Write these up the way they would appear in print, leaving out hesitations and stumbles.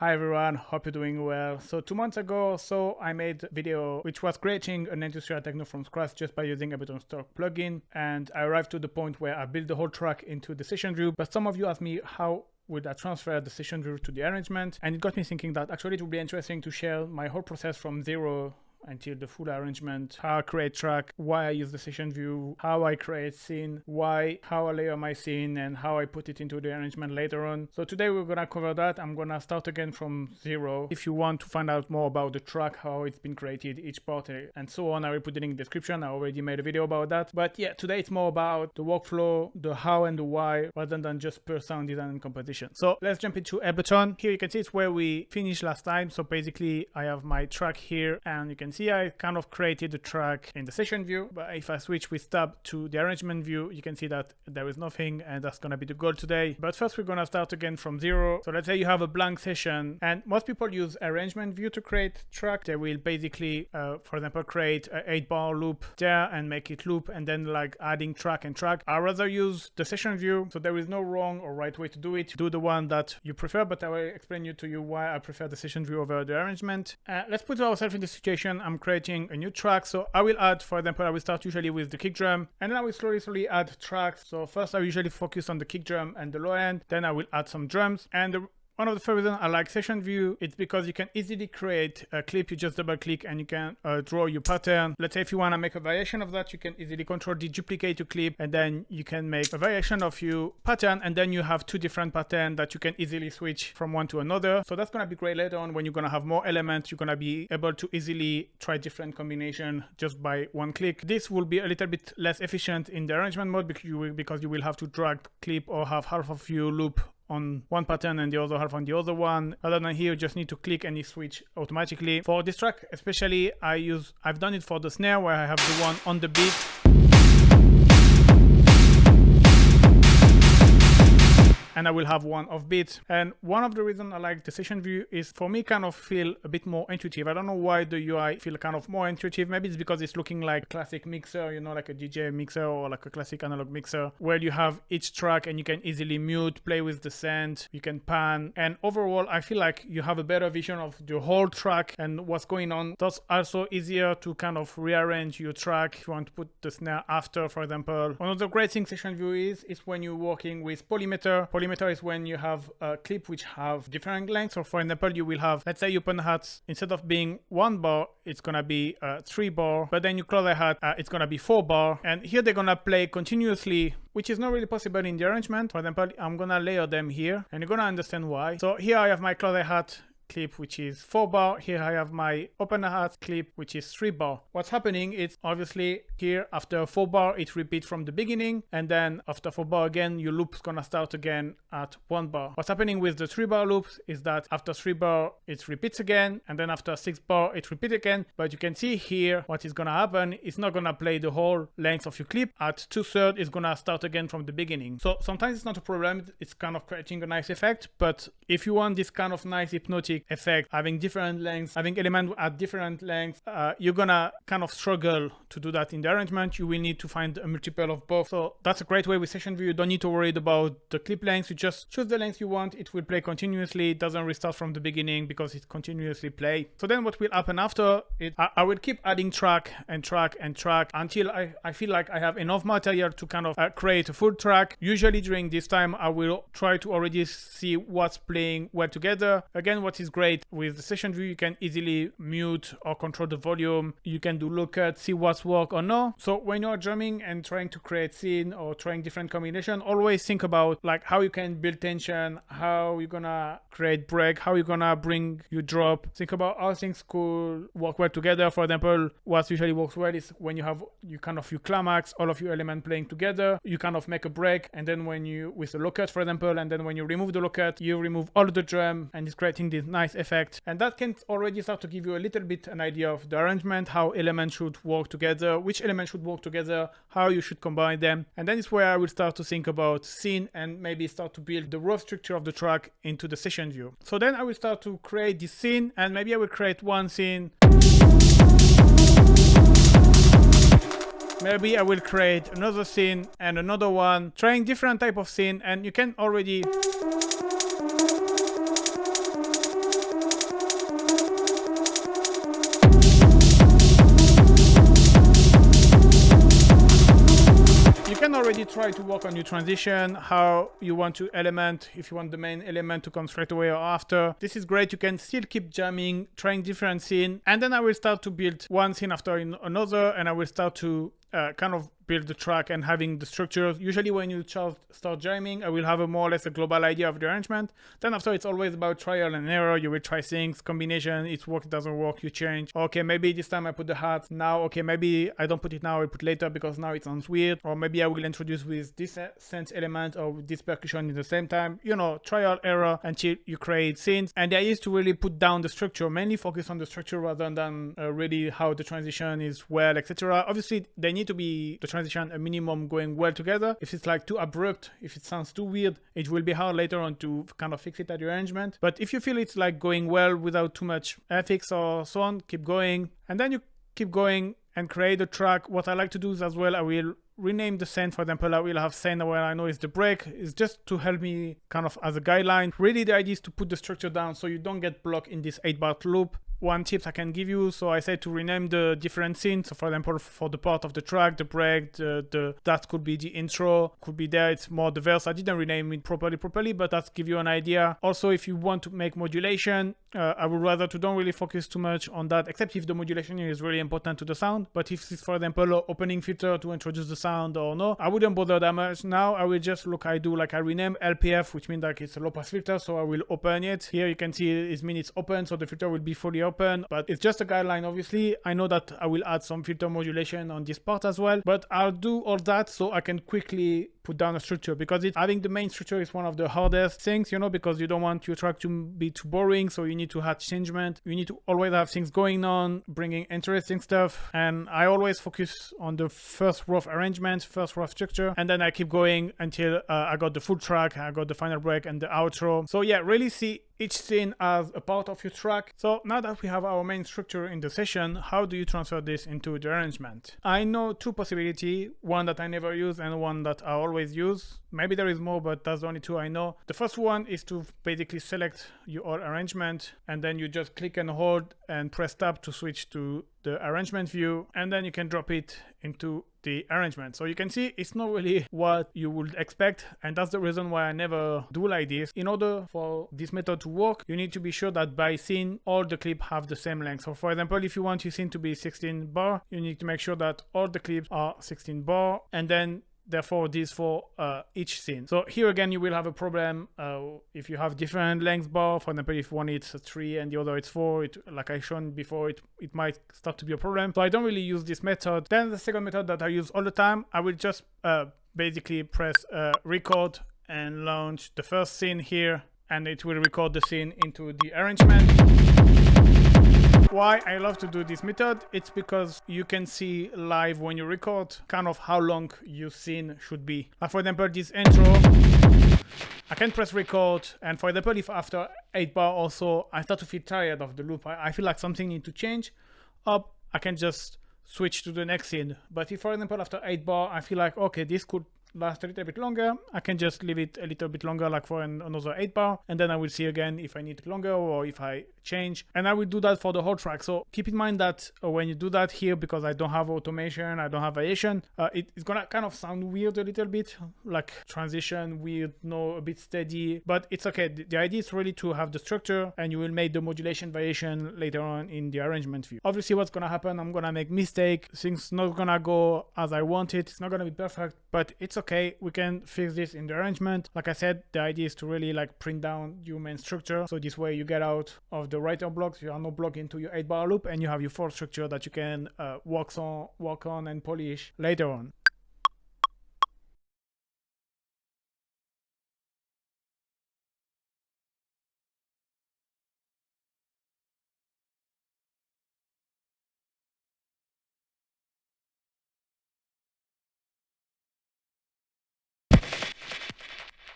Hi everyone, hope you're doing well. So 2 months ago or so, I made a video which was creating an industrial techno from scratch just by using Ableton stock plugin. And I arrived to the point where I built the whole track into the session view. But some of you asked me how would I transfer the session view to the arrangement? And it got me thinking that actually it would be interesting to share my whole process from zero until the full arrangement, how I create track, why I use the session view, how I create scene, how I layer my scene, and how I put it into the arrangement later on. So today we're gonna cover that. I'm gonna start again from zero. If you want to find out more about the track, how it's been created, each part, and so on, I will put it in the description. I already made a video about that. But yeah, today it's more about the workflow, the how and the why, rather than just pure sound design and composition. So let's jump into Ableton. Here you can see it's where we finished last time. So basically I have my track here, and you can see I kind of created the track in the session view, but if I switch with tab to the arrangement view, you can see that there is nothing, and that's gonna be the goal today. But first we're gonna start again from zero. So let's say you have a blank session, and most people use arrangement view to create track. They will basically for example create a 8-bar loop there and make it loop, and then like adding track and track. I rather use the session view, so there is no wrong or right way to do it. Do the one that you prefer, but I will explain to you why I prefer the session view over the arrangement. Let's put ourselves in the situation. I'm creating a new track, so I will add, for example, I will start usually with the kick drum, and then I will slowly add tracks. So first I usually focus on the kick drum and the low end, then I will add some drums. And one of the first reasons I like session view, it's because you can easily create a clip. You just double click and you can draw your pattern. Let's say if you want to make a variation of that, you can easily control D, duplicate your clip, and then you can make a variation of your pattern, and then you have two different patterns that you can easily switch from one to another. So that's going to be great later on when you're going to have more elements. You're going to be able to easily try different combination just by one click. This will be a little bit less efficient in the arrangement mode because you will have to drag the clip or have half of your loop on one pattern and the other half on the other one. Other than here, you just need to click and it switch automatically. For this track especially, I've done it for the snare where I have the one on the beat. And I will have one off beat. And one of the reasons I like the session view is for me kind of feel a bit more intuitive. I don't know why the UI feel kind of more intuitive. Maybe it's because it's looking like a classic mixer, you know, like a DJ mixer or like a classic analog mixer, where you have each track and you can easily mute, play with the send, you can pan. And overall, I feel like you have a better vision of the whole track and what's going on. That's also easier to kind of rearrange your track if you want to put the snare after, for example. One of the great things session view is when you're working with polymeter. Polymeter is when you have a clip which have different lengths. So for example, you will have, let's say you open hat, instead of being 1 bar, it's gonna be 3 bar, but then you close the hat, it's gonna be 4 bar. And here they're gonna play continuously, which is not really possible in the arrangement. For example, I'm gonna layer them here and you're gonna understand why. So here I have my close hat clip which is 4 bar. Here I have my open hat clip which is 3 bar. What's happening is obviously here after 4 bar it repeats from the beginning, and then after 4 bar again your loop's gonna start again at 1 bar. What's happening with the 3 bar loops is that after 3 bar it repeats again, and then after 6 bar it repeats again. But you can see here what is gonna happen, it's not gonna play the whole length of your clip. At 2/3 it's gonna start again from the beginning. So sometimes it's not a problem, it's kind of creating a nice effect. But if you want this kind of nice hypnotic effect, having different lengths, having elements at different lengths, you're gonna kind of struggle to do that in the arrangement. You will need to find a multiple of both. So that's a great way with session view. You don't need to worry about the clip length. You just choose the length you want. It will play continuously. It doesn't restart from the beginning because it continuously play. So then what will happen after it, I will keep adding track and track and track until I feel like I have enough material to kind of create a full track. Usually during this time, I will try to already see what's playing well together. Again, what is great with the session view, you can easily mute or control the volume. You can do low cut, see what's work or no. So when you're drumming and trying to create scene or trying different combination, always think about like how you can build tension, how you're gonna create break, how you're gonna bring your drop. Think about how things could work well together. For example, what usually works well is when you have your climax, all of your elements playing together, you kind of make a break, and then when you with the low cut, for example, and then when you remove the low cut, you remove all the drum, and it's creating this nice effect. And that can already start to give you a little bit an idea of the arrangement, how elements should work together, which elements should work together, how you should combine them. And then it's where I will start to think about scene and maybe start to build the rough structure of the track into the session view. So then I will start to create this scene, and maybe I will create one scene. Maybe I will create another scene and another one, trying different type of scene, and you can already try to work on your transition, how you want to element, if you want the main element to come straight away or after. This is great. You can still keep jamming, trying different scenes, and then I will start to build one scene after another, and I will start to kind of build the track and having the structure. Usually when you start jamming, I will have a more or less a global idea of the arrangement. Then after, it's always about trial and error. You will try things, combination, it works, it doesn't work, you change. Okay, maybe this time I put the hat now. Okay, maybe I don't put it now, I put later because now it sounds weird. Or maybe I will introduce with this synth element or with this percussion at the same time. You know, trial, error until you create scenes. And the idea is to really put down the structure, mainly focus on the structure rather than really how the transition is well, etc. Obviously, they need to be the transition a minimum going well together. If it's like too abrupt, if it sounds too weird, it will be hard later on to kind of fix it at your arrangement. But if you feel it's like going well without too much effects or so on, keep going. And then you keep going and create a track. What I like to do is as well, I will rename the scene. For example, I will have scene where I know is the break. It's just to help me kind of as a guideline. Really, the idea is to put the structure down so you don't get blocked in this 8-bar loop. One tip I can give you, so I said to rename the different scenes. So for example, for the part of the track, the break, that could be the intro, could be there, it's more the verse. I didn't rename it properly, but that's give you an idea. Also, if you want to make modulation, I would rather to don't really focus too much on that, except if the modulation is really important to the sound. But if it's, for example, opening filter to introduce the sound or no, I wouldn't bother that much. Now I will just look, I rename LPF, which means like it's a low pass filter, so I will open it. Here you can see it means it's open, so the filter will be fully open, but it's just a guideline. Obviously, I know that I will add some filter modulation on this part as well, but I'll do all that so I can quickly put down a structure, because having the main structure is one of the hardest things, you know, because you don't want your track to be too boring, so you need to have changement, you need to always have things going on, bringing interesting stuff. And I always focus on the first rough arrangement, first rough structure, and then I keep going until I got the full track, I got the final break and the outro. So yeah, really see each scene as a part of your track. So now that we have our main structure in the session, how do you transfer this into the arrangement? I know two possibilities, one that I never use and one that I always use. Maybe there is more, but that's the only two I know. The first one is to basically select your whole arrangement, and then you just click and hold and press tab to switch to the arrangement view, and then you can drop it into the arrangement. So you can see it's not really what you would expect, and that's the reason why I never do like this. In order for this method to work, you need to be sure that by scene all the clips have the same length. So for example, if you want your scene to be 16 bar, you need to make sure that all the clips are 16 bar, and then therefore this for each scene. So here again you will have a problem if you have different length bar. For example, if one is 3 and the other is 4, like I shown before, it might start to be a problem. So I don't really use this method. Then the second method that I use all the time, I will just basically press record and launch the first scene here, and it will record the scene into the arrangement. Why I love to do this method, it's because you can see live when you record kind of how long your scene should be. Like for example, this intro, I can press record, and for example, if after 8 bar also I start to feel tired of the loop, I feel like something needs to change up, I can just switch to the next scene. But if for example after 8 bar I feel like okay, this could last a little bit longer, I can just leave it a little bit longer, like for another 8 bar, and then I will see again if I need it longer or if I change, and I will do that for the whole track. So keep in mind that when you do that here, because I don't have automation, I don't have variation, it's gonna kind of sound weird a little bit, like transition weird, no, a bit steady, but it's okay. The idea is really to have the structure, and you will make the modulation variation later on in the arrangement view. Obviously what's gonna happen, I'm gonna make mistake, things not gonna go as I want it, it's not gonna be perfect, but it's okay, we can fix this in the arrangement. Like I said, the idea is to really like print down your main structure, so this way you get out of the writer blocks, you are not blocked into your 8 bar loop, and you have your full structure that you can work on and polish later on.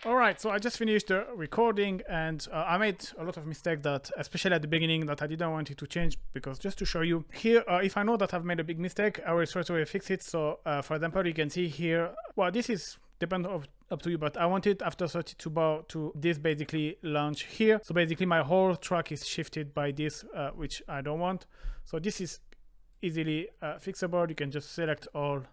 Alright, so I just finished the recording, and I made a lot of mistakes that, especially at the beginning, that I didn't want it to change, because just to show you here, if I know that I've made a big mistake, I will straight away fix it. So for example, you can see here, well, this is depend up to you, but I want it after 32 bar to this basically launch here. So basically my whole track is shifted by this, which I don't want. So this is easily fixable. You can just select all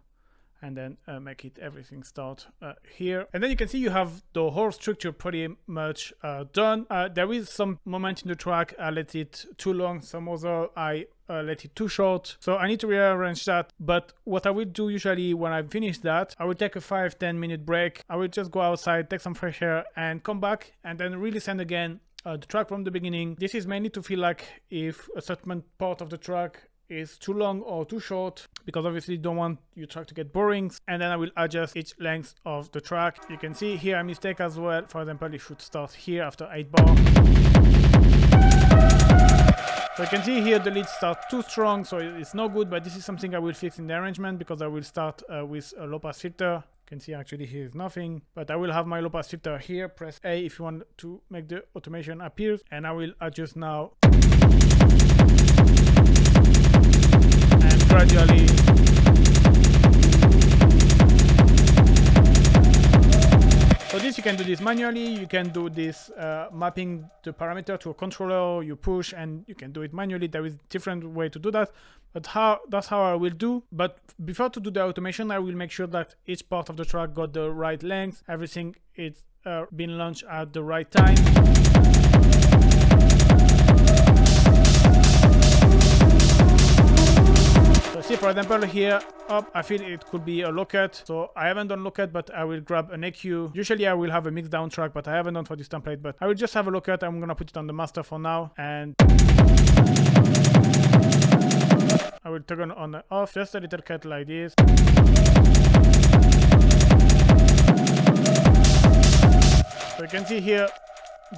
and then make it everything start here. And then you can see you have the whole structure pretty much done. There is some moment in the track I let it too long, some other I let it too short, so I need to rearrange that. But what I will do usually when I finish that, I will take a 5-10 minute break. I will just go outside, take some fresh air, and come back and then re-listen again the track from the beginning. This is mainly to feel like if a certain part of the track is too long or too short, because obviously you don't want your track to get boring. And then I will adjust each length of the track. You can see here a mistake as well. For example, it should start here after 8 bar. So you can see here the lead starts too strong, so it's no good, but this is something I will fix in the arrangement, because I will start with a low pass filter. You can see actually here is nothing, but I will have my low pass filter here. Press A if you want to make the automation appear, and I will adjust now and gradually. So this, you can do this manually, you can do this mapping the parameter to a controller, you push, and you can do it manually. There is different way to do that, but that's how I will do. But before to do the automation, I will make sure that each part of the track got the right length, everything is been launched at the right time. So see, for example, here up, I feel it could be a low cut. So I haven't done low cut, but I will grab an EQ. Usually I will have a mix down track, but I haven't done for this template. But I will just have a low cut. I'm gonna put it on the master for now, and I will turn on and off, just a little cut like this. So you can see here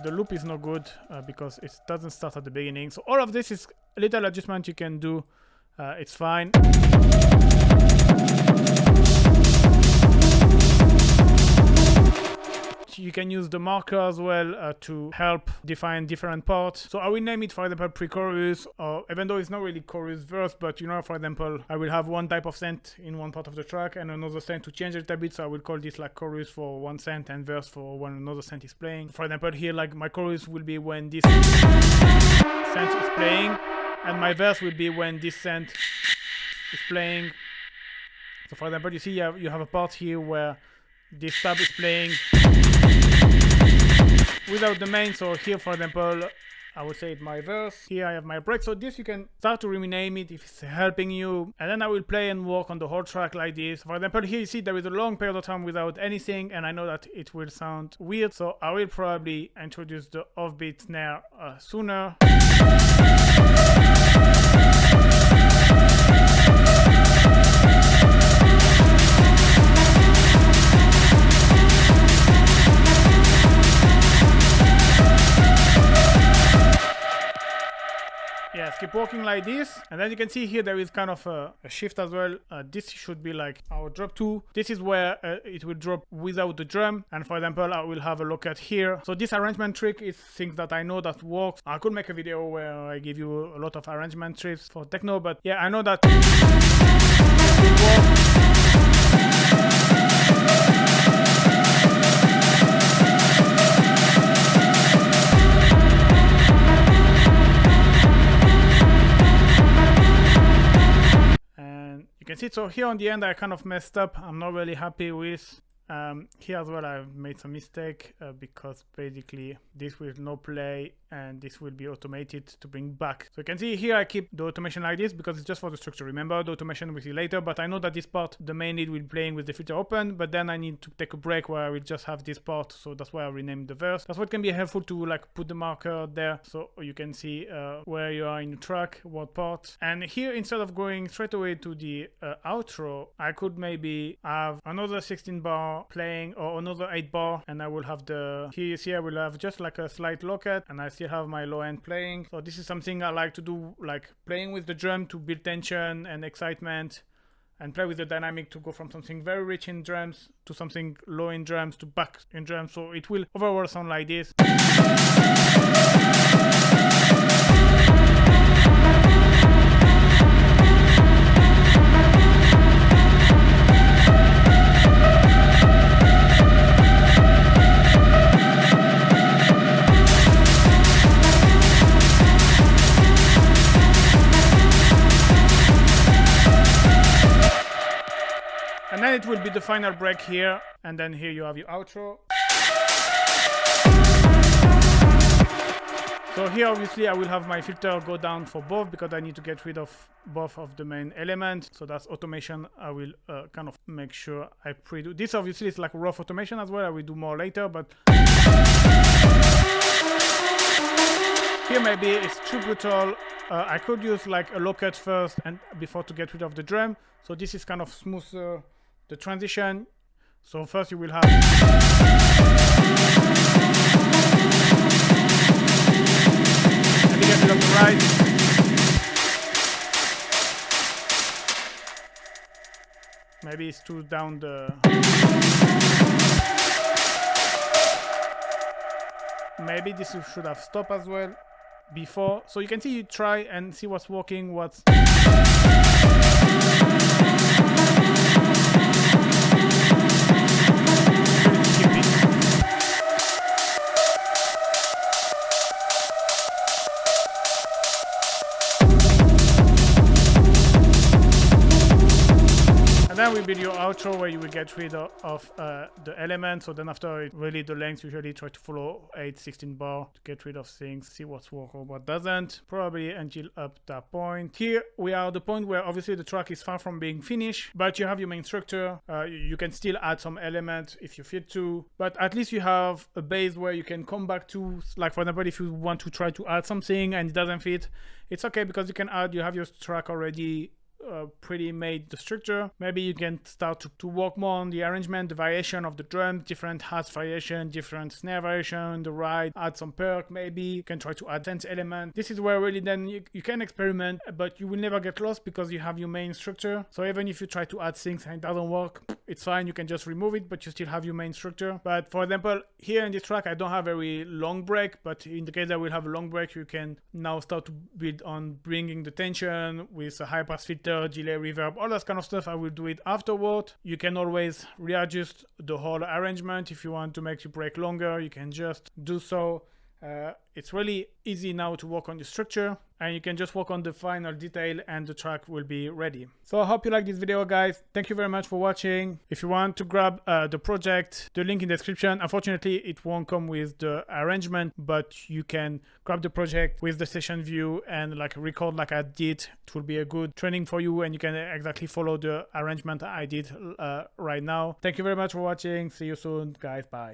the loop is no good because it doesn't start at the beginning. So all of this is a little adjustment you can do. It's fine. You can use the marker as well to help define different parts. So I will name it, for example, pre-chorus, or even though it's not really chorus verse, but you know, for example, I will have one type of scent in one part of the track and another scent to change it a bit. So I will call this like chorus for one scent and verse for when another scent is playing. For example, here, like my chorus will be when this scent is playing, and my verse will be when this scent is playing. So for example, you see you have a part here where this tab is playing without the main. So here, for example, I would say it's my verse. Here I have my break. So this you can start to rename it if it's helping you. And then I will play and work on the whole track like this. For example, here you see there is a long period of time without anything, and I know that it will sound weird. So I will probably introduce the offbeat snare sooner. Yes, keep walking like this, and then you can see here there is kind of a shift as well. This should be like our drop 2. This is where it will drop without the drum, and for example I will have a look at here. So this arrangement trick is things that I know that works. I could make a video where I give you a lot of arrangement tricks for techno, but yeah, I know that it you can see. So here on the end I kind of messed up. I'm not really happy with here as well. I've made some mistake because basically this will no play and this will be automated to bring back. So you can see here I keep the automation like this because it's just for the structure. Remember, the automation we'll see later, but I know that this part, the main lead will be playing with the filter open, but then I need to take a break where I will just have this part. So that's why I renamed the verse. That's what can be helpful to like put the marker there so you can see where you are in the track, what part. And here, instead of going straight away to the outro, I could maybe have another 16 bar playing or another 8 bar, and I will have the, here you see I will have just like a slight low cut, and I still have my low end playing. So this is something I like to do, like playing with the drum to build tension and excitement, and play with the dynamic to go from something very rich in drums to something low in drums to back in drums. So it will overall sound like this. then it will be the final break here, and then here you have your outro. So here obviously I will have my filter go down for both because I need to get rid of both of the main elements. So that's automation. I will kind of make sure I pre-do. This obviously is like rough automation as well. I will do more later, but here maybe it's too brutal. I could use like a low cut first and before to get rid of the drum. So this is kind of smoother the transition. So first you will have get rid of the right. Maybe it's too down the. Maybe this should have stopped as well before. So you can see, you try and see what's working, what's. And then we build your outro where you will get rid of the elements. So then after really the length, usually try to follow 8/16 bar to get rid of things, see what's work or what doesn't, probably until up that point. Here we are at the point where obviously the track is far from being finished, but you have your main structure. You can still add some elements if you feel to, but at least you have a base where you can come back to. Like for example, if you want to try to add something and it doesn't fit, it's okay because you can add, you have your track already pretty made the structure. Maybe you can start to work more on the arrangement, the variation of the drums, different hats variation, different snare variation, the ride, add some perk, maybe you can try to add tense element. This is where really then you can experiment, but you will never get lost because you have your main structure. So even if you try to add things and it doesn't work, it's fine, you can just remove it, but you still have your main structure. But for example, here in this track I don't have a very long break, but in the case I will have a long break, you can now start to build on bringing the tension with a high pass filter, delay, reverb, all that kind of stuff. I will do it afterward. You can always readjust the whole arrangement. If you want to make your break longer, you can just do so. It's really easy now to work on the structure, and you can just work on the final detail and the track will be ready. So I hope you like this video, guys. Thank you very much for watching. If you want to grab the project, the link in the description. Unfortunately, it won't come with the arrangement, but you can grab the project with the session view and like record like I did. It will be a good training for you, and you can exactly follow the arrangement I did right now. Thank you very much for watching. See you soon, guys. Bye.